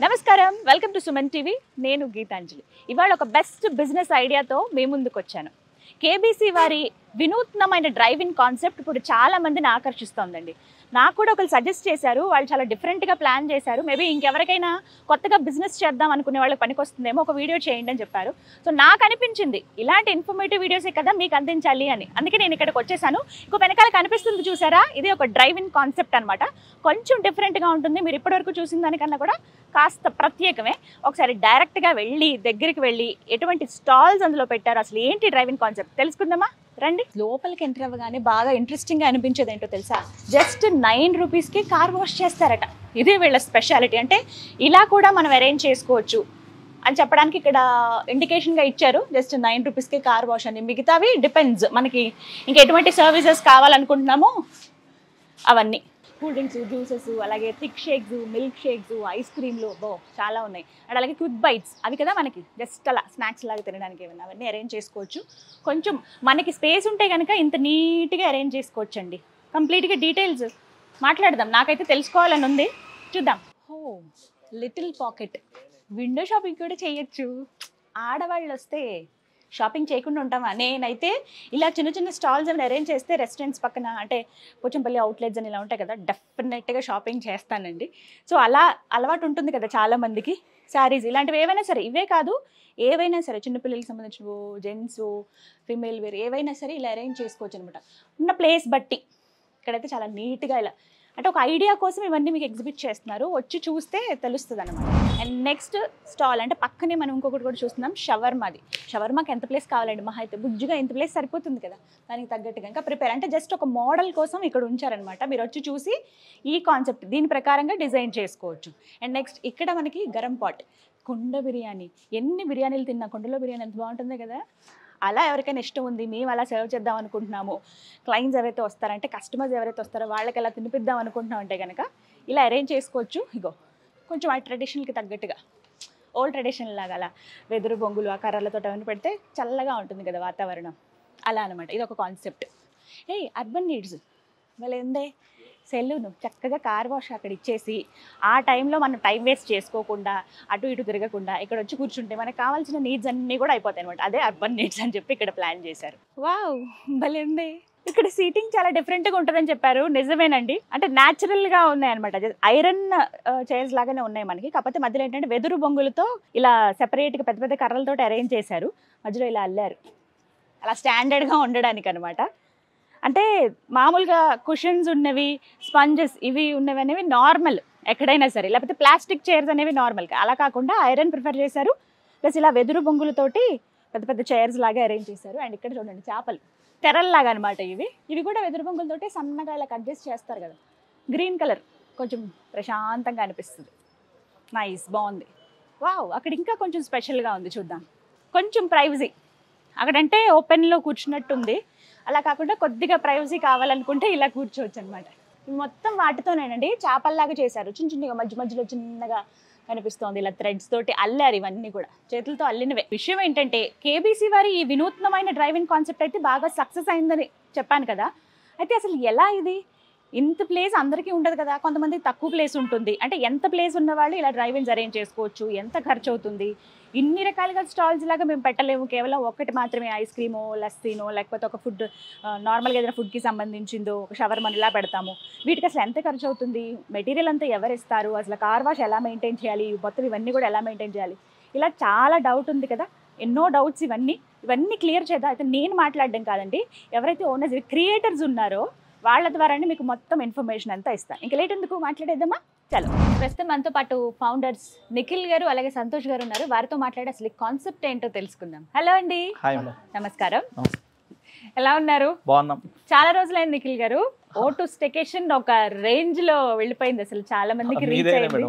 నమస్కారం, welcome to Suman TV. నేను గీతాంజలి. ఇవాళ ఒక బెస్ట్ బిజినెస్ ఐడియాతో మీ ముందుకు వచ్చాను. కేబీసీ వారి వినూత్నమైన డ్రైవింగ్ కాన్సెప్ట్ ఇప్పుడు చాలా మందిని ఆకర్షిస్తోందండి. నాకు కూడా ఒకరు సజెస్ట్ చేశారు. వాళ్ళు చాలా డిఫరెంట్గా ప్లాన్ చేశారు. మేబీ ఇంకెవరికైనా కొత్తగా బిజినెస్ చేద్దాం అనుకునే వాళ్ళకి పనికొస్తుందేమో, ఒక వీడియో చేయండి అని చెప్పారు. సో నాకు అనిపించింది ఇలాంటి ఇన్ఫర్మేటివ్ వీడియోసే కదా మీకు అందించాలి అని. అందుకే నేను ఇక్కడికి వచ్చేసాను. ఇంకో వెనకాల కనిపిస్తుంది చూసారా, ఇది ఒక డ్రైవింగ్ కాన్సెప్ట్ అనమాట. కొంచెం డిఫరెంట్గా ఉంటుంది. మీరు ఇప్పటివరకు చూసిన దానికన్నా కూడా కాస్త ప్రత్యేకమే. ఒకసారి డైరెక్ట్గా వెళ్ళి దగ్గరికి వెళ్ళి ఎటువంటి స్టాల్స్ అందులో పెట్టారు, అసలు ఏంటి డ్రైవింగ్ కాన్సెప్ట్ తెలుసుకుందామా రండి. లోపలికి ఎంటర్ అవ్వగానే బాగా ఇంట్రెస్టింగ్గా అనిపించేది ఏంటో తెలుసా, జస్ట్ 9 రూపీస్కి కార్ వాష్ చేస్తారట. ఇదే వీళ్ళ స్పెషాలిటీ. అంటే ఇలా కూడా మనం అరేంజ్ చేసుకోవచ్చు అని చెప్పడానికి ఇక్కడ ఇండికేషన్గా ఇచ్చారు. జస్ట్ 9 రూపీస్కి కార్ వాష్ అని. మిగతావి డిపెండ్స్, మనకి ఇంకా ఎటువంటి సర్వీసెస్ కావాలనుకుంటున్నామో అవన్నీ. కూల్ డ్రింక్స్, జ్యూసెస్, అలాగే thick shakes, milk shakes, ice క్రీమ్లు చాలా ఉన్నాయి. అండ్ అలాగే క్విక్ బైట్స్, అవి కదా మనకి జస్ట్ అలా స్నాక్స్ లాగా తినడానికి ఏమన్నా, అవన్నీ అరేంజ్ చేసుకోవచ్చు. కొంచెం మనకి స్పేస్ ఉంటే కనుక ఇంత నీట్గా అరేంజ్ చేసుకోవచ్చు అండి. కంప్లీట్గా డీటెయిల్స్ మాట్లాడదాం. నాకైతే తెలుసుకోవాలని ఉంది, చూద్దాం. ఓ లిటిల్ పాకెట్, విండో షాపింగ్ కూడా చేయొచ్చు. ఆడవాళ్ళు వస్తే షాపింగ్ చేయకుండా ఉంటామా? నేనైతే ఇలా చిన్న చిన్న స్టాల్స్ ఏమైనా అరేంజ్ చేస్తే రెస్టారెంట్స్ పక్కన, అంటే పోచంపల్లి అవుట్లెట్స్ అని ఇలా ఉంటాయి కదా, డెఫినెట్గా షాపింగ్ చేస్తానండి. సో అలా అలవాటు ఉంటుంది కదా చాలామందికి. శారీస్ ఇలాంటివి ఏవైనా సరే, ఇవే కాదు ఏవైనా సరే, చిన్నపిల్లలకి సంబంధించిన జెంట్స్, ఫీమేల్ వేర్ ఏవైనా సరే ఇలా అరేంజ్ చేసుకోవచ్చు అనమాట. ఉన్న ప్లేస్ బట్టి. ఇక్కడైతే చాలా నీట్గా ఇలా, అంటే ఒక ఐడియా కోసం ఇవన్నీ మీకు ఎగ్జిబిట్ చేస్తున్నారు, వచ్చి చూస్తే తెలుస్తుంది అనమాట. అండ్ నెక్స్ట్ స్టాల్, అంటే పక్కనే మనం ఇంకొకటి కూడా చూస్తున్నాం, షవర్మాది. షవర్మాకి ఎంత ప్లేస్ కావాలండి? మహా అయితే బుజ్జిగా ఇంత ప్లేస్ సరిపోతుంది కదా, దానికి తగ్గట్టుగా ఇంకా ప్రిపేర్, అంటే జస్ట్ ఒక మోడల్ కోసం ఇక్కడ ఉంచారనమాట. మీరు వచ్చి చూసి ఈ కాన్సెప్ట్ దీని ప్రకారంగా డిజైన్ చేసుకోవచ్చు. అండ్ నెక్స్ట్ ఇక్కడ మనకి గరం పాట్, కుండ బిర్యానీ. ఎన్ని బిర్యానీలు తిన్నా కుండలో బిర్యానీ ఎంత బాగుంటుంది కదా. అలా ఎవరికైనా ఇష్టం ఉంది, మేము అలా సర్వ్ చేద్దాం అనుకుంటున్నాము, క్లయింట్స్ ఎవరైతే వస్తారంటే కస్టమర్స్ ఎవరైతే వస్తారో వాళ్ళకి అలా తినిపిద్దాం అనుకుంటున్నాం అంటే కనుక ఇలా అరేంజ్ చేసుకోవచ్చు. ఇగో కొంచెం ఆ ట్రెడిషనల్కి తగ్గట్టుగా, ఓల్డ్ ట్రెడిషనల్ లాగా అలా వెదురు బొంగులు ఆ కర్రలతో అవన్నీ పెడితే చల్లగా ఉంటుంది కదా వాతావరణం, అలా అనమాట. ఇది ఒక కాన్సెప్ట్. అర్బన్ నీడ్స్ మళ్ళీ ఏందే, సెలూను చక్కగా కార్ వాష్ అక్కడ ఇచ్చేసి ఆ టైంలో మనం టైం వేస్ట్ చేసుకోకుండా అటు ఇటు తిరగకుండా ఇక్కడ వచ్చి కూర్చుంటే మనకు కావాల్సిన నీడ్స్ అన్నీ కూడా అయిపోతాయి అనమాట. అదే అర్బన్ నీడ్స్ అని చెప్పి ఇక్కడ ప్లాన్ చేశారు. వావ్ భలే ఉంది. ఇక్కడ సీటింగ్ చాలా డిఫరెంట్గా ఉంటుందని చెప్పారు. నిజమేనండి, అంటే న్యాచురల్గా ఉన్నాయి అనమాట. ఐరన్ చైర్స్ లాగానే ఉన్నాయి మనకి. కాకపోతే మధ్యలో ఏంటంటే వెదురు బొంగులతో ఇలా సెపరేట్గా పెద్ద పెద్ద కర్రలతో అరేంజ్ చేశారు. మధ్యలో ఇలా అల్లారు అలా స్టాండర్డ్గా ఉండడానికి అనమాట. అంటే మామూలుగా కుషన్స్ ఉన్నవి, స్పంజెస్ ఇవి ఉన్నవి అనేవి నార్మల్ ఎక్కడైనా సరే, లేకపోతే ప్లాస్టిక్ చైర్స్ అనేవి నార్మల్. అలా కాకుండా ఐరన్ ప్రిఫర్ చేశారు. ప్లస్ ఇలా వెదురు బొంగులతోటి పెద్ద పెద్ద చైర్స్ లాగా అరేంజ్ చేశారు. అండ్ ఇక్కడ చూడండి చేపలు, తెరల్లాగా అనమాట. ఇవి కూడా వెదురు బొంగులతోటి సన్నగా ఇలా కట్ చేసి చేస్తారు కదా. గ్రీన్ కలర్, కొంచెం ప్రశాంతంగా అనిపిస్తుంది. నైస్, బాగుంది. వావ్, అక్కడ ఇంకా కొంచెం స్పెషల్గా ఉంది, చూద్దాం. కొంచెం ప్రైవసీ అక్కడంటే ఓపెన్లో కూర్చున్నట్టుంది. అలా కాకుండా కొద్దిగా ప్రైవసీ కావాలనుకుంటే ఇలా కూర్చోవచ్చు అనమాట. మొత్తం వాటితోనేనండి, చేపల్లాగా చేశారు. చిన్న చిన్నగా మధ్య మధ్యలో చిన్నగా కనిపిస్తోంది. ఇలా థ్రెడ్స్ తోటి అల్లారు. ఇవన్నీ కూడా చేతులతో అల్లినవే. విషయం ఏంటంటే కేబీసీ వారి ఈ వినూత్నమైన డ్రైవింగ్ కాన్సెప్ట్ అయితే బాగా సక్సెస్ అయిందని చెప్పాను కదా. అయితే అసలు ఎలా ఇది? ఇంత ప్లేస్ అందరికీ ఉండదు కదా, కొంతమంది తక్కువ ప్లేస్ ఉంటుంది. అంటే ఎంత ప్లేస్ ఉన్న వాళ్ళు ఇలా డ్రైవింగ్స్ అరేంజ్ చేసుకోవచ్చు, ఎంత ఖర్చు అవుతుంది? ఇన్ని రకాలుగా స్టాల్స్ లాగా మేము పెట్టలేము. కేవలం ఒకటి మాత్రమే, ఐస్ క్రీమో లస్సీనో లేకపోతే ఒక ఫుడ్ నార్మల్గా ఏదైనా ఫుడ్కి సంబంధించిందో ఒక షవర్మన్ ఇలా పెడతాము. వీటికి అసలు ఎంత ఖర్చు అవుతుంది, మెటీరియల్ అంతా ఎవరు ఇస్తారు, అసలు కార్ వాష్ ఎలా మెయింటైన్ చేయాలి, మొత్తం ఇవన్నీ కూడా ఎలా మెయింటైన్ చేయాలి, ఇలా చాలా డౌట్ ఉంది కదా. ఎన్నో డౌట్స్ ఇవన్నీ క్లియర్ చేద్దాం. అయితే నేను మాట్లాడడం కాదండి, ఎవరైతే ఓనర్స్ క్రియేటర్స్ ఉన్నారో వాళ్ళ ద్వారానే మీకు మొత్తం ఇన్ఫర్మేషన్ అంతా ఇస్తాను. ఇంకా లేట్ ఎందుకు, మాట్లాడేద్దామా? చలో. ప్రస్తుతం మనతో పాటు ఫౌండర్స్ నిఖిల్ గారు అలాగే సంతోష్ గారు ఉన్నారు. వారితో మాట్లాడి అసలు కాన్సెప్ట్ ఏంటో తెలుసుకుందాం. హలో అండి. నమస్కారం. ఎలా ఉన్నారు? బాగున్నాం. చాలా రోజులైంది నిఖిల్ గారు. ఓటు స్టేకేషన్ ఒక రేంజ్ లో వెళ్ళిపోయింది, అసలు చాలా మందికి రీచ్ అయింది.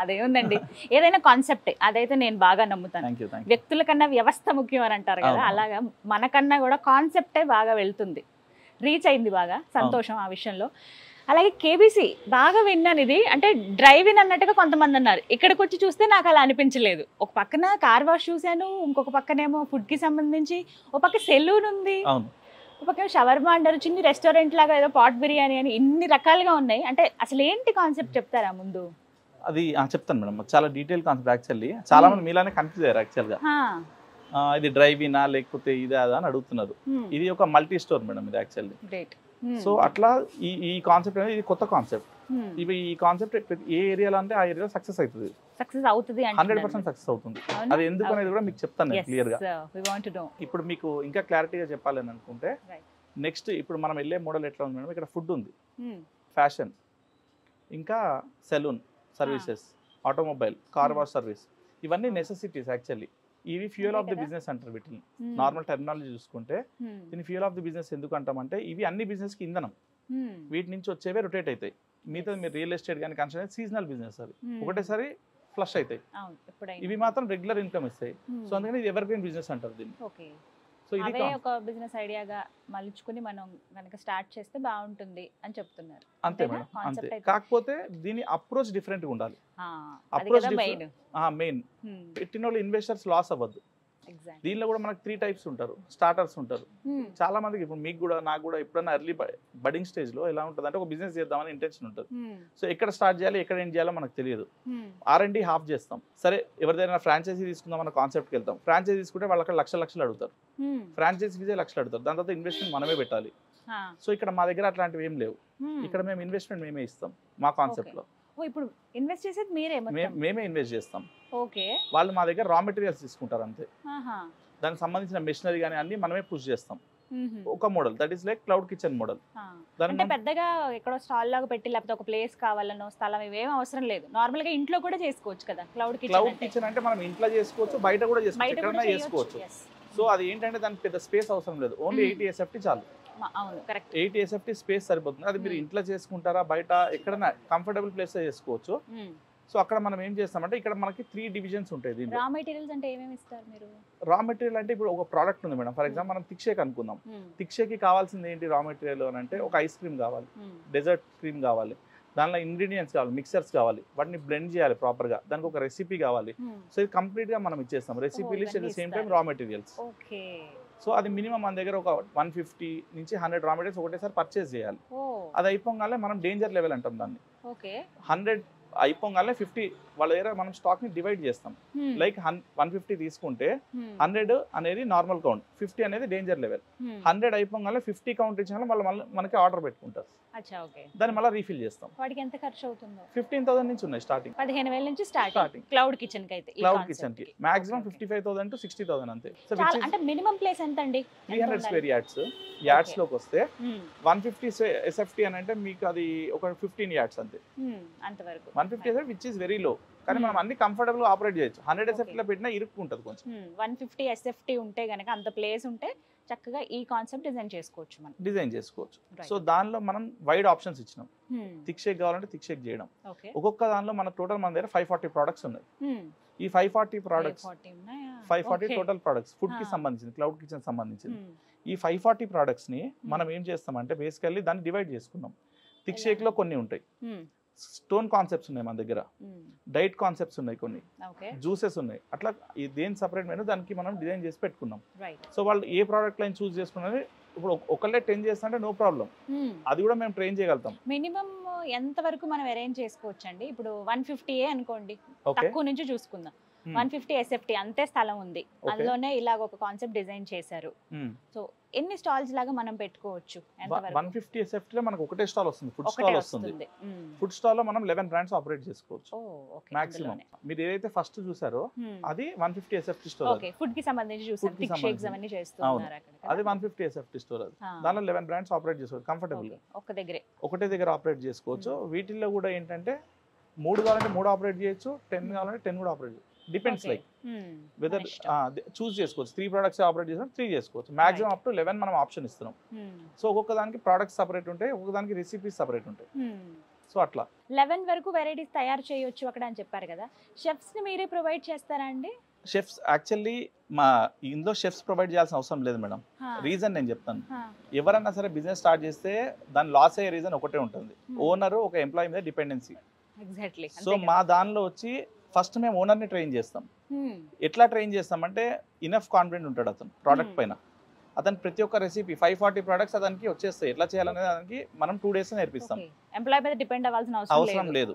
అదేముందండి, ఏదైనా కాన్సెప్ట్ అదైతే నేను బాగా నమ్ముతాను. వ్యక్తుల కన్నా వ్యవస్థ ముఖ్యం అని అంటారు కదా, అలాగా మనకన్నా కూడా కాన్సెప్టే బాగా వెళ్తుంది. రీచ్ అయింది, బాగా సంతోషం ఆ విషయంలో. అలాగే కేబీసీ బాగా విన్నాను. ఇది అంటే డ్రైవింగ్ అన్నట్టుగా కొంతమంది అన్నారు. ఇక్కడికి వచ్చి చూస్తే నాకు అలా అనిపించలేదు. ఒక పక్కన కార్ వాష్ చూశాను, ఇంకొక పక్కనేమో ఫుడ్కి సంబంధించి, ఒక పక్క సెలూన్ ఉంది, ఒక పక్క షవర్మా అంటారు, చిన్న రెస్టారెంట్ లాగా ఏదో పాట్ బిర్యానీ అని, ఇన్ని రకాలుగా ఉన్నాయి. అంటే అసలు ఏంటి కాన్సెప్ట్ చెప్తారా ముందు? అది చెప్తాను మేడం, చాలా డీటెయిల్ కాన్సెప్ట్. యాక్చువల్లీ చాలా మంది మీలానే కన్ఫ్యూజ్ అయ్యారు యాక్చువల్గా. ఇది డ్రైవినా లేకపోతే ఇదే అదా అని అడుగుతున్నారు. ఇది ఒక మల్టీ స్టోర్ మేడం ఇది యాక్చువల్లీ. సో అట్లా ఈ కాన్సెప్ట్ అనేది ఇది కొత్త కాన్సెప్ట్. ఇవి ఈ కాన్సెప్ట్ ఏ ఏరియాలో అంటే ఆ ఏరియాలో సక్సెస్ అవుతుంది, 100% సక్సెస్ అవుతుంది. అది ఎందుకు అనేది కూడా మీకు చెప్తాను క్లియర్ గా. ఇప్పుడు మీకు ఇంకా క్లారిటీగా చెప్పాలని అనుకుంటే, నెక్స్ట్ ఇప్పుడు మనం వెళ్ళే మోడల్ ఎట్లా ఉంది మేడం, ఇక్కడ ఫుడ్ ఉంది, ఫ్యాషన్, ఇంకా salon services, automobile, car wash service, ఇవన్నీ నెసెసిటీస్ యాక్చువల్లీ. ఇవి ఫ్యూయల్ ఆఫ్ ది బిజినెస్ అంటారు వీటిని. నార్మల్ టెర్మినాలజీ చూసుకుంటే దీన్ని ఫ్యూయల్ ఆఫ్ ది బిజినెస్ ఎందుకు అంటామంటే, ఇవి అన్ని బిజినెస్ కి ఇంధనం. వీటి నుంచి వచ్చేవే రొటేట్ అవుతాయి. మిగతా మీరు రియల్ ఎస్టేట్ కానీ కన్స్ట్రక్షన్ సీజనల్ బిజినెస్, అవి ఒకటేసారి ఫ్లష్ అవుతాయి. ఇవి మాత్రం రెగ్యులర్ ఇన్కమ్ ఇస్తాయి. సో అందుకని ఇది ఎవర్ గ్రీన్ బిజినెస్ అంటారు దీన్ని. సో ఇది ఒక బిజినెస్ ఐడియాగా మలుచుకుని మనం కనుక స్టార్ట్ చేస్తే బాగుంటుంది అని చెప్తున్నారు. అంతే మేడం, అంతే. కాకపోతే దీని అప్రోచ్ డిఫరెంట్ గా ఉండాలి. అప్రోచ్ మెయిన్ పెట్టిన వాళ్ళు ఇన్వెస్టర్స్ లాస్ అవ్వద్దు. దీనిలో కూడా మనకు 3 టైప్స్ ఉంటారు. స్టార్టర్స్ ఉంటారు. చాలా మందికి, ఇప్పుడు మీకు కూడా నాకు కూడా ఎప్పుడైనా ఎర్లీ బడింగ్ స్టేజ్ లో ఎలా ఉంటుంది అంటే, ఒక బిజినెస్ చేద్దామని ఇంటెన్షన్ ఉంటుంది. సో ఎక్కడ స్టార్ట్ చేయాలి, ఎక్కడ ఎండ్ చేయాలో మనకు తెలియదు. R&D హాఫ్ చేస్తాం. సరే ఎవరిదైనా ఫ్రాంచైజీ తీసుకుందాం అన్న కాన్సెప్ట్కి వెళ్తాం. ఫ్రాంచైజీ తీసుకుంటే వాళ్ళు అక్కడ లక్షలు అడుగుతారు. ఫ్రాంచైజీ ఫీజే లక్షలు అడుగుతారు. దాని తర్వాత ఇన్వెస్ట్మెంట్ మనమే పెట్టాలి. సో ఇక్కడ మా దగ్గర అట్లాంటివి ఏం లేవు. ఇక్కడ మేము ఇన్వెస్ట్మెంట్ మేమే ఇస్తాం మా కాన్సెప్ట్ లో. ఇప్పుడు ఇన్వెస్ట్ చేసేది మీరే? మేమే ఇన్వెస్ట్ చేస్తాం. ఓకే. వాళ్ళు మా దగ్గర రా మెటీరియల్స్ తీసుకుంటారు అంతే. దానికి సంబంధించిన మెషినరీ కానీ అన్ని మనమే పుష్ చేస్తాం. ఒక model that is like cloud kitchen model. అంటే పెద్దగా ఎక్కడో స్టాల్ లాగా పెట్టి లేకపోతే ఒక ప్లేస్ కావాలనో స్థలం ఇవేం అవసరం లేదు. నార్మల్ గా ఇంట్లో కూడా చేసుకోవచ్చు కదా క్లౌడ్ కిచెన్. క్లౌడ్ కిచెన్ అంటే మనం ఇంట్లో చేసుకోవచ్చు, బయట కూడా చేసుకోవచ్చు, ఎక్కడైనా చేసుకోవచ్చు. సో అది ఏంటంటే దానికి పెద్ద స్పేస్ అవసరం లేదు. ఓన్లీ 80 SFT చాలు. అవును, కరెక్ట్. 80 SFT స్పేస్ సరిపోతుంది. అది మీరు ఇంట్లో చేసుకుంటారా, బయట ఎక్కడైనా కంఫర్టబుల్ ప్లేస్ లో చేసుకోవచ్చు. సో అక్కడ మనం ఏం చేస్తామంటే, ఇక్కడ మనకి 3 డివిజన్స్ ఉంటాయి. దీంట్లో రా మెటీరియల్స్ అంటే ఏమేమి ఇస్తారు మీరు? రా మెటీరియల్ అంటే ఇప్పుడు ఒక ప్రోడక్ట్ ఉంది మేడం. ఫర్ ఎగ్జాంపుల్ మనం తిక్షేక్ అనుకుందాం. తిక్షేకి కావాల్సింది ఏంటి రా మెటీరియల్ అని అంటే, ఒక ఐస్ క్రీమ్ కావాలి, డెజర్ట్ క్రీమ్ కావాలి, దానిలో ఇంగ్రీడియంట్స్ కావాలి, మిక్సర్స్ కావాలి, వాటిని బ్లెండ్ చేయాలి ప్రాపర్ గా, దానికి ఒక రెసిపీ కావాలి. సో ఇది కంప్లీట్ గా మనం ఇచ్చేస్తాం. Recipe list at the same time రా మెటీరియల్స్. సో అది మినిమం మన దగ్గర ఒక 150 నుంచి 100 రా మెటీరియల్స్ ఒకటేసారి పర్చేస్ చేయాలి. అది అయిపోగానే మనం డేంజర్ లెవెల్ అంటాం దాన్ని. 100 అయిపోగానే 50 వాళ్ళ దగ్గర మనం స్టాక్ ని డివైడ్ చేస్తాం. లైక్ 150 తీసుకుంటే 100 అనేది నార్మల్ కౌంట్, 50 అనేది డేంజర్ లెవెల్. 100 అయిపోగానే 50 కౌంట్ ఇచ్చిన వాళ్ళు మనకి ఆర్డర్ పెట్టుకుంటారు. దాన్ని మళ్ళీ రీఫిల్ చేస్తాం. వాటికి ఎంత ఖర్చు అవుతుందో? 15,000 నుంచి ఉన్నాయి స్టార్టింగ్. 15,000 నుంచి స్టార్టింగ్ క్లౌడ్ కిచెన్ కి అయితే. క్లౌడ్ కిచెన్ కి మాక్సిమం 55,000 to 60,000 అంతే. అంటే మినిమం ప్లేస్ ఎంత అండి? 300 స్క్వేర్ యార్డ్స్ లోకి వస్తే 150 SFT అని అంటే మీకు అది ఒక 15 యార్డ్స్ అంతే. అంతవరకు 150 SFT which is very low. కానీ మనం అన్ని కంఫర్టబుల్ గా ఆపరేట్ చేయొచ్చు. 100 SFT లో పెట్టినా ఇరుక్కుంటది కొంచెం. 150 SFT ఉంటే గనక, అంత ప్లేస్ ఉంటే చక్కగా ఈ కాన్సెప్ట్ డిజైన్ చేసుకోవచ్చు. సో దానిలో మనం వైడ్ ఆప్షన్స్ ఇచ్చినాం. థిక్ షేక్ కావాలంటే థిక్ షేక్ చేయడం. ఒక్కొక్క దానిలో మన టోటల్ మన దగ్గర 540 ప్రొడక్ట్స్ ఉన్నాయి. ఈ 540 ప్రొడక్ట్స్ 540 టోటల్ ప్రొడక్ట్స్ ఫుడ్ కి సంబంధించింది, క్లౌడ్ కిచెన్ సంబంధించింది. ఈ 540 ప్రొడక్ట్స్ ని మనం ఏం చేస్తామంటే, బేసికల్లీ దాన్ని డివైడ్ చేసుకున్నాం. థిక్ షేక్ లో కొన్ని ఉంటాయి, స్టోన్ కాన్సెప్ట్స్ ఉన్నాయి మన దగ్గర, డైట్ కాన్సెప్ట్స్ ఉన్నాయి, కొన్ని జ్యూసెస్ ఉన్నాయి. అట్లా దేని సపరేట్ మెనూ దానికి మనం డిజైన్ చేసి పెట్టుకున్నాం. సో వాళ్ళు ఏ ప్రోడక్ట్ లైన్ చూస్ చేసుకున్నది, ఇప్పుడు ఒకళ్ళే 10 చేస్తుంటే నో ప్రాబ్లం, అది కూడా మేము ట్రైన్ చేయగలుగుతాం. మినిమం ఎంత వరకు మనం అరేంజ్ చేసుకోవచ్చు అండి? ఇప్పుడు 150 అనుకోండి, తక్కువ నుంచి చూసుకుందాం. 150 SFT అంతే స్థలం ఉంది, అందులోనే ఇలాగ ఒక కాన్సెప్ట్ డిజైన్ చేశారు. సో ఎన్ని స్టాల్స్ లాగా మనం పెట్టుకోవచ్చు? 150 SFT లో మనకు ఒకటే స్టాల్ వస్తుంది, ఫుడ్ స్టాల్ వస్తుంది. ఫుడ్ స్టాల్ లో మనం 11 బ్రాండ్స్ ఆపరేట్ చేసుకోవచ్చు మాక్సిమం. మీరు ఏదైతే ఫస్ట్ చూసారో అది 150 SFT స్టోర్. ఓకే, ఫుడ్ కి సంబంధించి చూసారు, థిక్ షేక్స్ అవన్నీ చేస్తున్నారు అక్కడ. అది 150 SFT స్టోర్. అది దానిలో 11 బ్రాండ్స్ ఆపరేట్ చేసుకోవచ్చు కంఫర్టబుల్ గా. ఒకటే దగ్గర ఆపరేట్ చేసుకోవచ్చు. వీటిల్లో కూడా ఏంటంటే 3 కావాలంటే 3 ఆపరేట్ చేయొచ్చు, 10 కావాలంటే 10 కూడా ఆపరేట్ చేయొచ్చు. డిపెండ్స్ లైక్ వెదర్ చూస్ చేసుకోవచ్చు. 3 ప్రొడక్ట్స్ ఆపరేట్ చేసినా 3 చేసుకోవచ్చు. మాక్సిమం అప్ టు 11 మనం ఆప్షన్ ఇస్తున్నాం. సో ఒక్కొక్క దానికి ప్రొడక్ట్స్ సపరేట్ ఉంటాయి, ఒక్కొక్క దానికి రెసిపీస్ సపరేట్ ఉంటాయి. సో అట్లా 11 వరకు వెరైటీస్ తయారు చేయొచ్చు అక్కడ అని చెప్పారు కదా. షెఫ్స్ ని మీరే ప్రొవైడ్ చేస్తారా అండి? షెఫ్స్ యాక్చువల్లీ మా ఇందులో షెఫ్స్ ప్రొవైడ్ చేయాల్సిన అవసరం లేదు మేడం. రీజన్ నేను చెప్తాను. ఎవరన్నా సరే బిజినెస్ స్టార్ట్ చేస్తే దాని లాస్ అయ్యే రీజన్ ఒకటే ఉంటుంది, ఓనర్ ఒక ఎంప్లాయీ మీద డిపెండెన్సీ. సో మా దానిలో వచ్చి ఫస్ట్ మేము ఓనర్ని ట్రైన్ చేస్తాం. ఎట్లా ట్రైన్ చేస్తామంటే, ఇనఫ్ కాన్ఫిడెంట్ ఉంటాడు అతను ప్రోడక్ట్ పైన. అతను ప్రతి ఒక్క రెసిపీ 540 ప్రొడక్ట్స్ అతనికి వచ్చేస్తాయి. ఎట్లా చేయాలనే దానికి మనం 2 days నేర్పిస్తాం. ఎంప్లాయ్ మీద డిపెండ్ అవ్వాల్సిన అవసరం లేదు.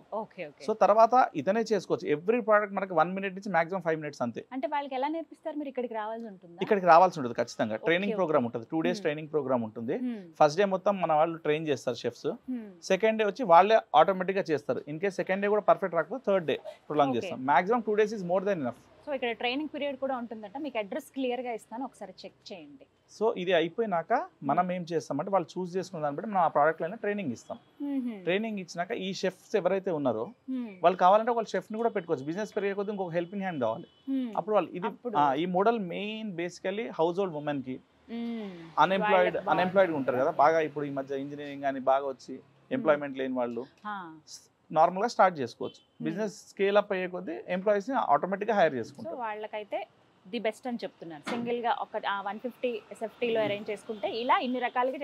సో తర్వాత ఇతనే చేసుకోవచ్చు. ఎవ్రీ ప్రోడక్ట్ మనకి 1 minute నుంచి మాక్సిమం 5 minutes అంతే. అంటే వాళ్ళకి ఎలా నేర్పిస్తారు? మీరు ఇక్కడికి రావాల్సి ఉంటుందా? ఇక్కడికి రావాల్సి ఉంటుంది ఖచ్చితంగా. ట్రైనింగ్ ప్రోగ్రామ్ ఉంటుంది, 2 days ట్రైనింగ్ ప్రోగ్రామ్ ఉంటుంది. ఫస్ట్ డే మొత్తం మన వాళ్ళు ట్రైన్ చేస్తారు షెఫ్స్. సెకండ్ డే వచ్చి వాళ్ళే ఆటోమేటిక్ గా చేస్తారు. ఇన్ కేస్ సెకండ్ డే కూడా పర్ఫెక్ట్ రాకపోతే థర్డ్ డే ప్రొలాంగ్ చేస్తాం. Maximum 2 days is more than enough. So ఇక్కడ ట్రైనింగ్ పీరియడ్ కూడా ఉంటుందంట. మీకు అడ్రస్ క్లియర్ గా ఇస్తాను, ఒకసారి చెక్ చేయండి. సో ఇది అయిపోయినాక మనం ఏం చేస్తామంటే వాళ్ళు చూస్ చేసుకున్న దాన్ని బట్టి మనం ఆ ప్రోడక్ట్ లైన్ ట్రైనింగ్ ఇస్తాం. ట్రైనింగ్ ఇచ్చినాక ఈ షెఫ్స్ ఎవరైతే ఉన్నారో వాళ్ళు కావాలంటే వాళ్ళు షెఫ్ ని కూడా పెట్టుకోవచ్చు. బిజినెస్ పెరిగే కొద్ది ఇంకొక హెల్పింగ్ హ్యాండ్ కావాలి. అప్పుడు వాళ్ళు ఇది ఈ model main basically house hold women కి, అన్ఎంప్లాయిడ్ ఉంటారు కదా బాగా, ఇప్పుడు ఈ మధ్య ఇంజనీరింగ్ అని బాగా వచ్చి ఎంప్లాయ్మెంట్ లేని వాళ్ళు నార్మల్ గా స్టార్ట్ చేసుకోవచ్చు. బిజినెస్ స్కేల్ అప్ అయ్యే కొద్దీ ఎంప్లాయీస్ ని ఆటోమేటిక్ గా హైర్ చేసుకుంటారు. వాళ్ళకైతే ది బెస్ట్ అని చెప్తున్నారు. సింగిల్ గా ఒక 150 SFT లో అరేంజ్ చేసుకుంటే ఇలా ఇన్ని రకాలుగా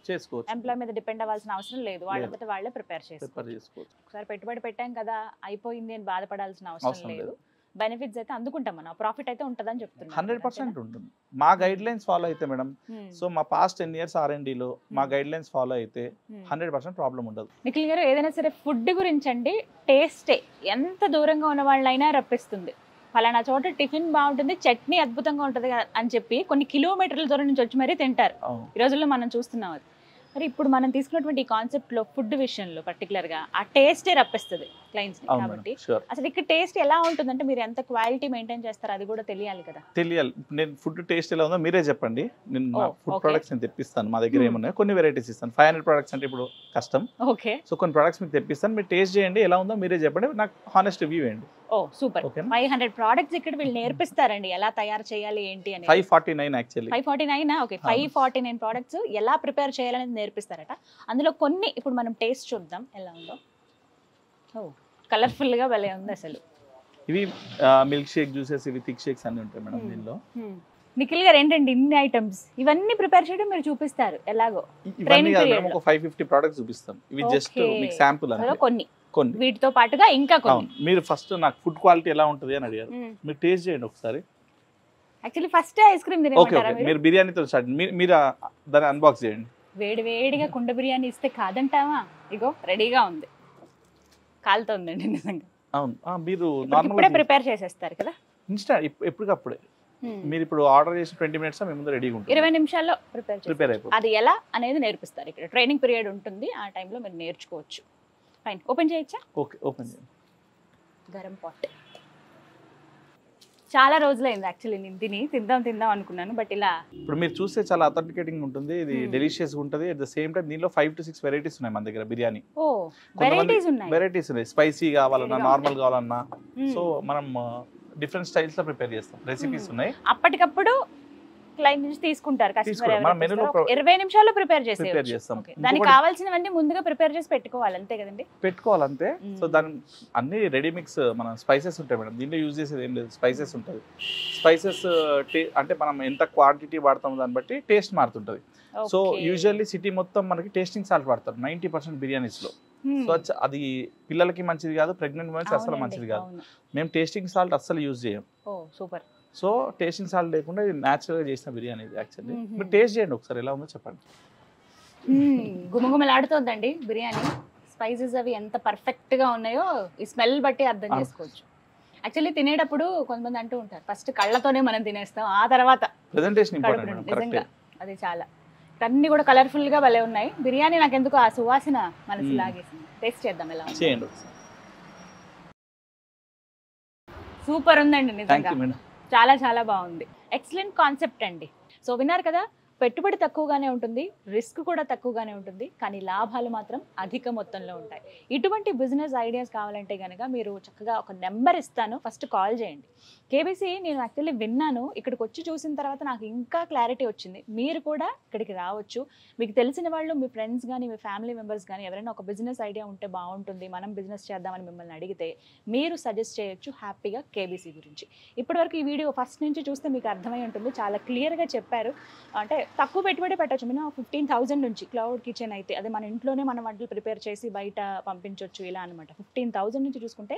చేసుకోవచ్చు. ఎంప్లాయ్ మీద డిపెండ్ అవ్వాల్సిన అవసరం లేదు. వాళ్ళంతటా వాళ్ళే ప్రిపేర్ చేసుకోవచ్చు. ఒకసారి పెట్టుబడి పెట్టాం కదా అయిపోయింది అని బాధపడాల్సిన అవసరం లేదు. బెనిఫిట్స్ అయితే అందుకుంటాం, మనం ప్రాఫిట్ అయితే ఉంటుందని చెప్తున్నాం. 100% ఉంటుంది. మా గైడ్ లైన్స్ ఫాలో అయితే మేడం, సో మా పాస్ట్ 10 years R&D లో మా గైడ్ లైన్స్ ఫాలో అయితే 100% ప్రాబ్లం ఉండదు. నిఖిల్ గారు ఏదైనా సరే ఫుడ్ గురించి అండి, టేస్టే ఎంత దూరంగా ఉన్న వాళ్ళైనా రప్పిస్తుంది. ఫలానా చోట టిఫిన్ బాగుంటుంది, చట్నీ అద్భుతంగా ఉంటుంది అని చెప్పి కొన్ని కిలోమీటర్ల దూరం నుంచి వచ్చి మరీ తింటారు. ఈ రోజుల్లో మనం చూస్తున్నాం అది. మరి ఇప్పుడు మనం తీసుకున్నటువంటి ఈ కాన్సెప్ట్ లో ఫుడ్ విషయంలో పర్టికులర్ గా ఆ టేస్టే రప్పిస్తుంది క్లయింట్స్ ని. కాబట్టి అసలు ఇక్కడ టేస్ట్ ఎలా ఉంటుందంటే మీరు ఎంత క్వాలిటీ మెయింటైన్ చేస్తారు అది కూడా తెలియాలి కదా. తెలియాలి. నేను ఫుడ్ టేస్ట్ ఎలా ఉందో మీరే చెప్పండి. నేను ఫుడ్ ప్రొడక్ట్స్ నేను తెప్పిస్తాను. మా దగ్గర ఏమున్నాయి కొన్ని వెరైటీస్ ఇస్తాను. 500 ప్రొడక్ట్స్ అంటే ఇప్పుడు కష్టం. ఓకే. సో కొన్ని ప్రొడక్ట్స్ మీకు తెప్పిస్తాను, మీరు టేస్ట్ చేయండి ఎలా ఉందో మీరే చెప్పండి, నాకు హానెస్ట్ రివ్యూ వేయండి. ఓ సూపర్. 500 ప్రొడక్ట్స్ ఇక్కడ వీళ్ళు నేర్పిస్తారండి ఎలా తయారు చేయాలి ఏంటి అని. 549 యాక్చువల్లీ. 549 ఓకే. 549 ప్రొడక్ట్స్ ఎలా ప్రిపేర్ చేయాలనేది నేర్పిస్తారట. అందులో కొన్ని ఇప్పుడు మనం టేస్ట్ చూద్దాం ఎలా ఉందో. ఓ కలర్ఫుల్ గా భలే ఉంది అసలు. ఇవి మిల్క్ షేక్ జ్యూసెస్, ఇవి థిక్ షేక్స్ అన్ని ఉంటాయి మేడం దీనిలో. నిఖిల్ గారు ఏంటండి ఇన్ని ఐటమ్స్ ఇవన్నీ ప్రిపేర్ చేయడం మీరు చూపిస్తారు ఎలాగో. ఇవన్నీ కాదు మేడం, ఒక 550 ప్రొడక్ట్స్ చూపిస్తాం. ఇవి జస్ట్ మీకు శాంపుల్ అంతే. కొన్ని వీటితో పాటుగా ఇంకా కొన్ని. మీరు ఫస్ట్ నాకు ఫుడ్ క్వాలిటీ ఎలా ఉంటుంది అని అడిగారు, మీరు టేస్ట్ చేయండి ఒకసారి. యాక్చువల్లీ ఫస్ట్ ఐస్ క్రీమ్ తినేమంటారా మీరు? మీరు బిర్యానీతో స్టార్ట్, మీరు దాన్ని అన్బాక్స్ చేయండి. వేడి వేడిగా కుండ బిర్యానీ ఇస్తే కాదంటావా? ఇగో రెడీగా ఉంది, కాలుతోందండి నిజంగా. అవును, మీరు నార్మల్గా ప్రిపేర్ చేసేస్తారు కదా ఇన్స్టా ఎప్పటికప్పుడే. మీరు ఇప్పుడు ఆర్డర్ చేసి 20 minutes మీ ముందు రెడీగా ఉంటుంది. 20 నిమిషాల్లో ప్రిపేర్ అయిపోతుంది. అది ఎలా అనేది నేర్పిస్తారు ఇక్కడ. ట్రైనింగ్ పీరియడ్ ఉంటుంది, ఆ టైంలో మీరు నేర్చుకోవచ్చు. ఫైన్, ఓపెన్ చేయొచ్చా? ఓకే, ఓపెన్ చేయండి. గరం పాట్. చాలా రోజులైంది యాక్చువల్లీ నేను తిందాం అనుకున్నాను, బట్ ఇలా ఇప్పుడు మీరు చూస్తే చాలా అథెంటికేటింగ్ ఉంటుంది. ఇది డెలిషియస్ ఉంటుంది. అట్ ద సేమ్ టైం దీనిలో 5 to 6 వెరైటీస్ ఉన్నాయి మన దగ్గర బిర్యానీ. వెరైటీస్ ఉన్నాయి. స్పైసీ కావాలన్నా, నార్మల్ కావాలన్నా, సో మనం డిఫరెంట్ స్టైల్స్ లో ప్రిపేర్ చేస్తాం. రెసిపీస్ ఉన్నాయి, అప్పటికప్పుడు క్లయింట్ నుంచి తీసుకుంటారు కస్టమర్. 20 నిమిషాల్లో ప్రిపేర్ చేస్తాం. దానికి కావాల్సినవన్నీ ముందుగా ప్రిపేర్ చేసి పెట్టుకోవాలి అంతే కదండి. పెట్టుకోవాలంతే. సో దాని అన్ని రెడీ మిక్స్ మన స్పైసెస్ ఉంటాయి మేడం. దీంట్లో యూజ్ చేసేది ఏం లేదు, స్పైసెస్ ఉంటుంది. స్పైసెస్ అంటే మనం ఎంత క్వాంటిటీ వాడతామో దాన్ని బట్టి టేస్ట్ మారుతుంటది. సో యూజువల్లీ సిటీ మొత్తం మనకి టేస్టింగ్ సాల్ట్ వాడతారు 90% బిర్యానీస్ లో. సో అది పిల్లలకి మంచిది కాదు, ప్రెగ్నెంట్ ఉమెన్స్ అసలు మంచిది కాదు. మేము టేస్టింగ్ సాల్ట్ అస్సలు యూజ్ చేయం. సూపర్. సో టేస్టింగ్ సాల్ట్ లేకుండా ఇది న్యాచురల్గా చేసిన బిర్యానీ ఇది యాక్చువల్లీ. మీరు టేస్ట్ చేయండి ఒకసారి ఎలా ఉందో చెప్పండి. గుమగుమలాడుతోందండి బిర్యానీ. స్పైసెస్ అవి ఎంత పర్ఫెక్ట్గా ఉన్నాయో ఈ స్మెల్ బట్టి అర్థం చేసుకోవచ్చు. యాక్చువల్లీ తినేటప్పుడు కొంతమంది అంటూ ఉంటారు ఫస్ట్ కళ్ళతోనే మనం తినేస్తాం, ఆ తర్వాత ప్రెజెంటేషన్. నిజంగా అది చాలా అన్ని కూడా కలర్ఫుల్గా భలే ఉన్నాయి. బిర్యానీ నాకు ఎందుకు ఆ సువాసన మనసు లాగేసింది. టేస్ట్ చేద్దాం ఎలా చేయండి. సూపర్ ఉందండి నిజంగా, చాలా చాలా బాగుంది. ఎక్సలెంట్ కాన్సెప్ట్ అండి. సో విన్నారు కదా, పెట్టుబడి తక్కువగానే ఉంటుంది, రిస్క్ కూడా తక్కువగానే ఉంటుంది, కానీ లాభాలు మాత్రం అధిక మొత్తంలో ఉంటాయి. ఇటువంటి బిజినెస్ ఐడియాస్ కావాలంటే కనుక మీరు చక్కగా ఒక నెంబర్ ఇస్తాను, ఫస్ట్ కాల్ చేయండి. కేబీసీ నేను యాక్చువల్లీ విన్నాను, ఇక్కడికి వచ్చి చూసిన తర్వాత నాకు ఇంకా క్లారిటీ వచ్చింది. మీరు కూడా ఇక్కడికి రావచ్చు. మీకు తెలిసిన వాళ్ళు, మీ ఫ్రెండ్స్ కానీ మీ ఫ్యామిలీ మెంబర్స్ కానీ ఎవరైనా ఒక బిజినెస్ ఐడియా ఉంటే బాగుంటుంది, మనం బిజినెస్ చేద్దామని మిమ్మల్ని అడిగితే మీరు సజెస్ట్ చేయొచ్చు హ్యాపీగా కేబీసీ గురించి. ఇప్పటివరకు ఈ వీడియో ఫస్ట్ నుంచి చూస్తే మీకు అర్థమై ఉంటుంది, చాలా క్లియర్గా చెప్పారు. అంటే తక్కువ పెట్టుబడి పెట్టచ్చు, మినిమం 15,000 నుంచి క్లౌడ్ కిచెన్ అయితే అదే మన ఇంట్లోనే మన వంటలు ప్రిపేర్ చేసి బయట పంపించవచ్చు ఇలా అనమాట. 15,000 నుంచి చూసుకుంటే,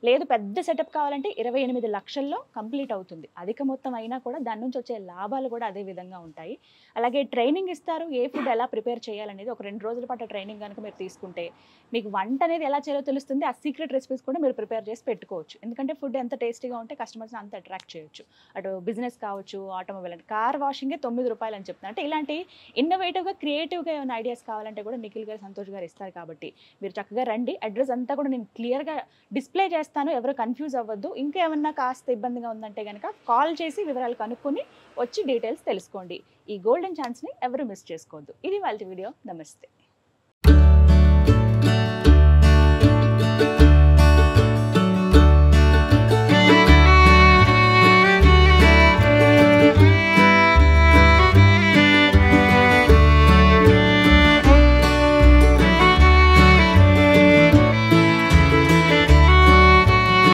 లేదు పెద్ద సెటప్ కావాలంటే 28 లక్షల్లో కంప్లీట్ అవుతుంది. అధిక మొత్తం అయినా కూడా దాని నుంచి వచ్చే లాభాలు కూడా అదే విధంగా ఉంటాయి. అలాగే ట్రైనింగ్ ఇస్తారు, ఏ ఫుడ్ ఎలా ప్రిపేర్ చేయాలనేది. ఒక 2 రోజుల పాటు ట్రైనింగ్ కనుక మీరు తీసుకుంటే మీకు వంట అనేది ఎలా చేయాలో తెలుస్తుంది. ఆ సీక్రెట్ రెసిపీస్ కూడా మీరు ప్రిపేర్ చేసి పెట్టుకోవచ్చు. ఎందుకంటే ఫుడ్ ఎంత టేస్టీగా ఉంటే కస్టమర్స్ని అంత అట్రాక్ట్ చేయొచ్చు. అటు బిజినెస్ కావచ్చు, ఆటోమొబైల్ అంటే కార్ వాషింగే ₹9 అని చెప్తున్నారు. అంటే ఇలాంటి ఇన్నోవేటివ్గా క్రియేటివ్గా ఏమైనా ఐడియాస్ కావాలంటే కూడా నిఖిల్ గారు, సంతోష్ గారు ఇస్తారు. కాబట్టి మీరు చక్కగా రండి. అడ్రస్ అంతా కూడా నేను క్లియర్గా డిస్ప్లే చేస్తాను, ఎవరు కన్ఫ్యూజ్ అవ్వద్దు. ఇంకా ఏమన్నా కాస్త ఇబ్బందిగా ఉందంటే కనుక కాల్ చేసి వివరాలు కనుక్కొని వచ్చి డీటెయిల్స్ తెలుసుకోండి. ఈ గోల్డెన్ ఛాన్స్ని ఎవరు మిస్ చేసుకోవద్దు. ఇది వాళ్ళ వీడియో. నమస్తే.